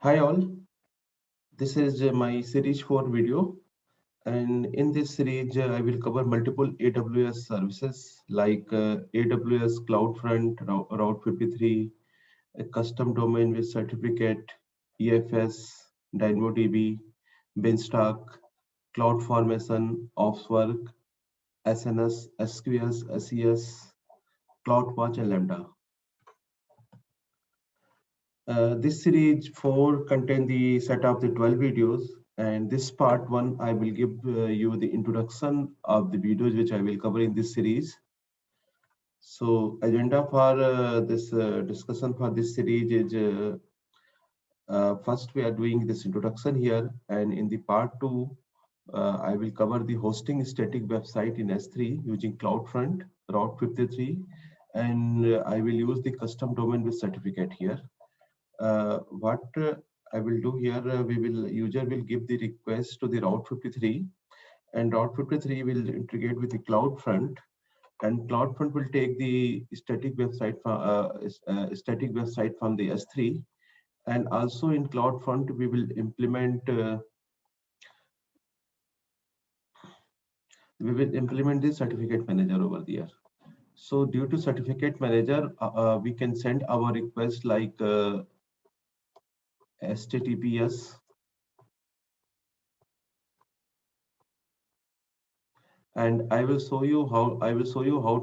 Hi all, this is my series 4 video, and in this series I will cover multiple AWS services like AWS CloudFront Route 53, a custom domain with certificate, EFS, DynamoDB, Beanstalk, CloudFormation, Opswork, SNS, SQS, SES, CloudWatch, and Lambda. This series 4 contain the set of the 12 videos, and this part 1 I will give you the introduction of the videos which I will cover in this series. So agenda for this discussion for this series is first we are doing this introduction here, and in the part 2 I will cover the hosting static website in S3 using CloudFront Route 53, and I will use the custom domain with certificate here. What I will do here, user will give the request to the Route 53, and Route 53 will integrate with the CloudFront, and CloudFront will take the static website from the S3, and also in CloudFront we will implement the certificate manager over there. So due to certificate manager, we can send our request like HTTPS. And I will show you how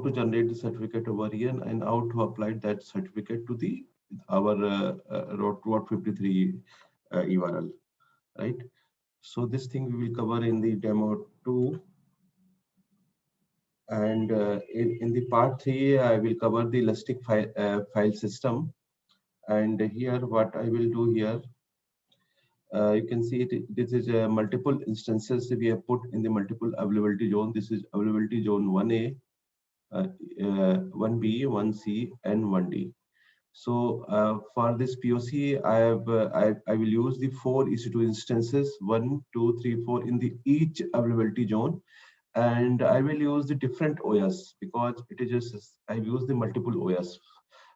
to generate the certificate over here and how to apply that certificate to the our Route 53 URL, right? So this thing we will cover in the demo 2, and in the part 3 I will cover the Elastic file system. And here what I will do here, you can see this is multiple instances we have put in the multiple availability zone. This is availability zone 1A, 1B, 1C, and 1D. So for this POC, I will use the 4 EC2 instances, 1, 2, 3, 4 in the each availability zone, and I will use the different OS because it is just I use the multiple OS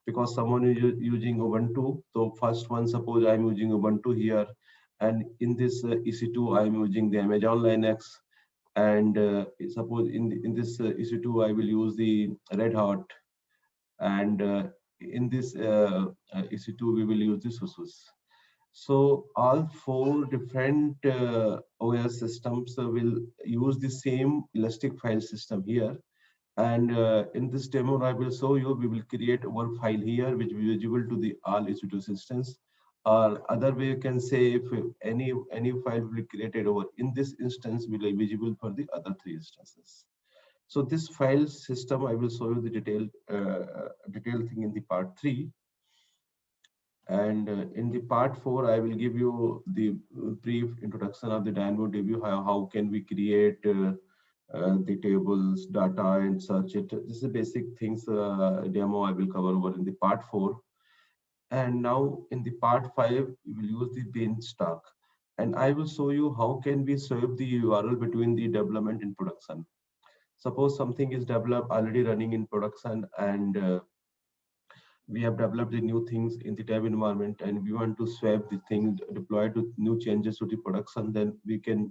because someone is using Ubuntu. So first one, suppose I'm using Ubuntu here, and in this EC2 I'm using the Amazon Linux, and suppose in this EC2 I will use the Red Hat, and in this EC2 we will use the SUSE. So all 4 different OS systems will use the same Elastic file system here. And in this demo I will show you, we will create our file here which will be visible to the all EC2 systems. Or other way you can say, if any file will be created over in this instance will be visible for the other 3 instances. So this file system, I will show you the detailed thing in the part 3. And in the part 4, I will give you the brief introduction of the DynamoDB, how can we create the tables, data, and search it. This is the basic things demo I will cover over in the part 4. And now in the part 5, we will use the Beanstalk. And I will show you how can we swap the URL between the development and production. Suppose something is developed already running in production, and we have developed the new things in the dev environment, and we want to swap the thing, deploy to new changes to the production. Then we can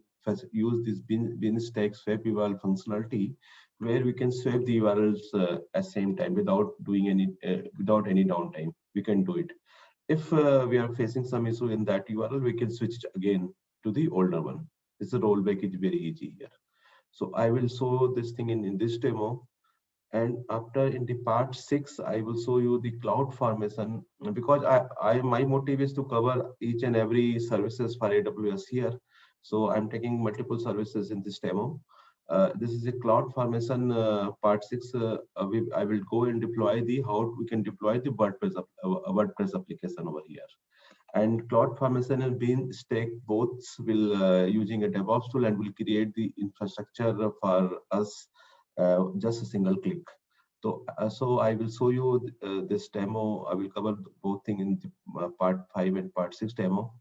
use this Beanstalk swap URL functionality, where we can swap the URLs at same time without doing without any downtime. We can do it. If we are facing some issue in that URL, we can switch it again to the older one. This rollback is very easy here. So I will show this thing in this demo. And after in the part 6, I will show you the CloudFormation, because my motive is to cover each and every services for AWS here. So I'm taking multiple services in this demo. This is a CloudFormation part 6. I will go and deploy how we can deploy the WordPress application over here. And CloudFormation and Beanstalk both will using a DevOps tool and will create the infrastructure for us just a single click. So I will show you this demo. I will cover both things in the, part 5 and part 6 demo.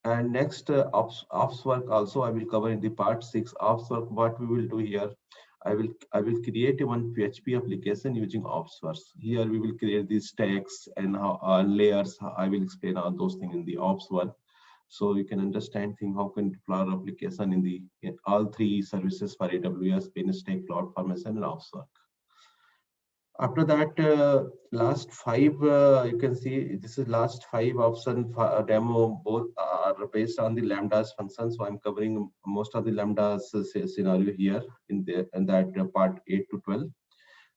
And next, Opswork also I will cover in the part 6. Opswork, what we will do here, I will create one PHP application using OpsWorks. Here we will create these tags and how layers. I will explain all those things in the OpsWorks, so you can understand thing how can deploy our application in all three services for AWS, Stack, CloudFormation, and OpsWorks. After that, last five, you can see this is last five option for a demo. Both are based on the lambdas function. So I'm covering most of the lambdas scenario here in that part 8 to 12.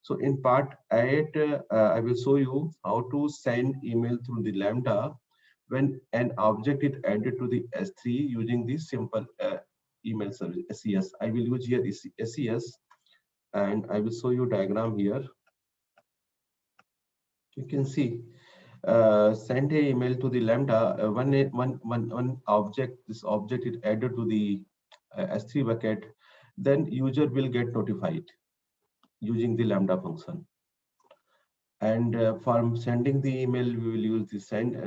So in part 8, I will show you how to send email through the lambda when an object is added to the S3 using the simple email service SES. I will use here SES, and I will show you diagram here. You can see send a email to the lambda one object. This object is added to the S3 bucket, then user will get notified using the lambda function. And for sending the email, we will use the send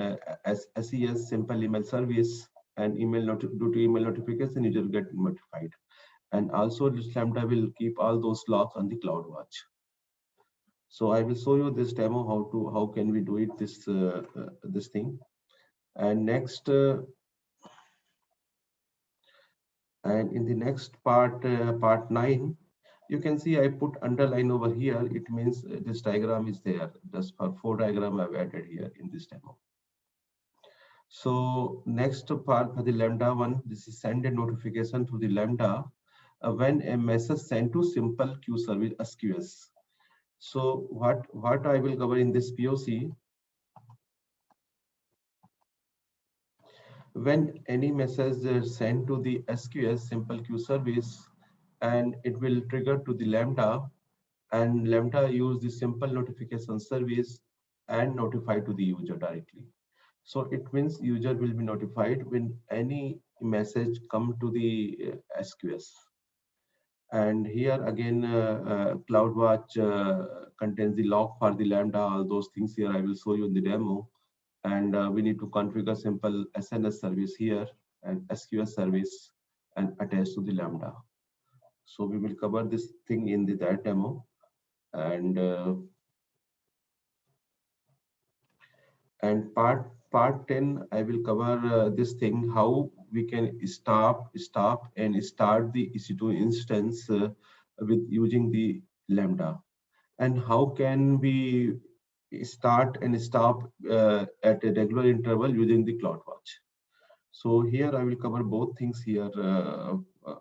as SES simple email service, and due to email notification, user get notified. And also this lambda will keep all those logs on the CloudWatch. So I will show you this demo how can we do it this thing. And next and in the next part part 9, you can see I put underline over here. It means this diagram is there. Just for 4 diagram I've added here in this demo. So next part for the lambda one, this is send a notification to the lambda when a message sent to simple queue service SQS. So what I will cover in this POC, when any message is sent to the SQS simple queue service, and it will trigger to the lambda, and lambda use the simple notification service and notify to the user directly. So it means user will be notified when any message come to the SQS. And here again, CloudWatch contains the log for the lambda. All those things here I will show you in the demo. And we need to configure simple SNS service here and SQS service and attach to the lambda. So we will cover this thing in that demo. And part 10, I will cover this thing how we can stop and start the EC2 instance with using the lambda, and how can we start and stop at a regular interval using the CloudWatch. So here I will cover both things here.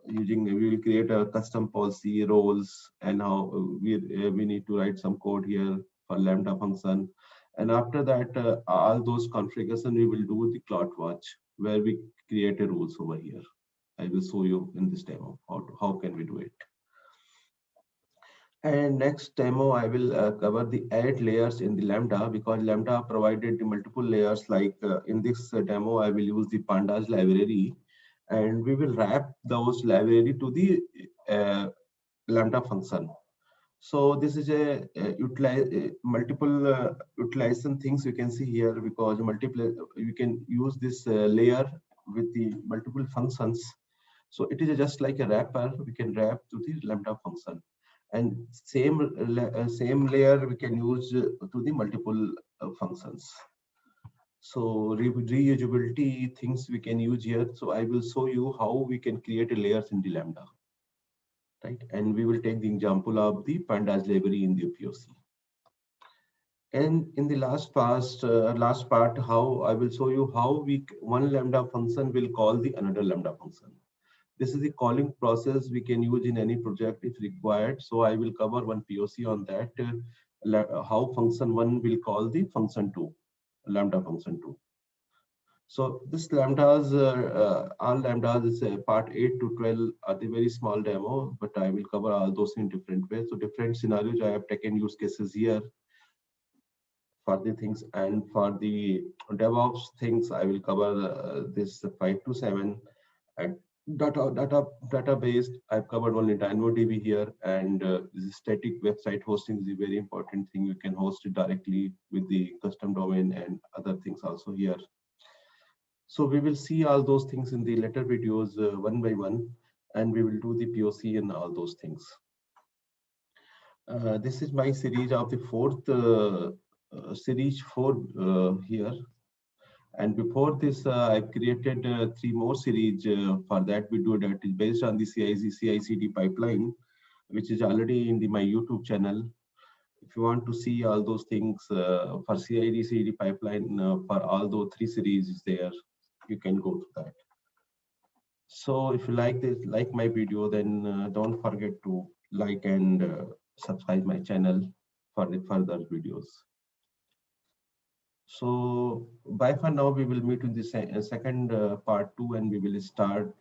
We will create a custom policy roles, and how we need to write some code here for lambda function. And after that, all those configuration we will do the CloudWatch, where we create a rules over here. I will show you in this demo how can we do it. And next demo, I will cover the add layers in the Lambda, because Lambda provided the multiple layers. Like in this demo, I will use the Pandas library, and we will wrap those library to the Lambda function. So this is a multiple utilization things you can see here, because you can use this layer with the multiple functions. So it is just like a wrapper. We can wrap to the Lambda function, and same layer we can use to the multiple functions. So reusability things we can use here. So I will show you how we can create a layers in the Lambda, right? And we will take the example of the Pandas library in the POC. And in the last part, how I will show you how one Lambda function will call the another Lambda function. This is the calling process we can use in any project if required. So I will cover one POC on that, how function 1 will call the function 2, lambda function 2. So this lambdas, all lambdas is part 8 to 12 are the very small demo, but I will cover all those in different ways. So different scenarios, I have taken use cases here for the things, and for the DevOps things, I will cover this 5 to 7. And database, I've covered only DynamoDB here, and this static website hosting is a very important thing. You can host it directly with the custom domain and other things also here. So we will see all those things in the later videos one by one, and we will do the POC and all those things. This is my series of the fourth series 4 here. And before this, I've created three more series for that video that is based on the CI/CD pipeline, which is already in my YouTube channel. If you want to see all those things for CI/CD pipeline for all those three series is there, you can go to that. So if you like this, like my video, then don't forget to like and subscribe my channel for the further videos. So bye for now. We will meet in the second part 2, and we will start.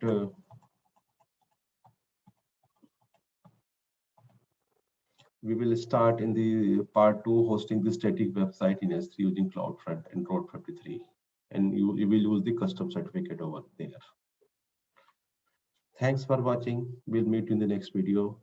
We will start in the part 2 hosting the static website in S3 using CloudFront and Road 53, and you will use the custom certificate over there. Thanks for watching. We'll meet in the next video.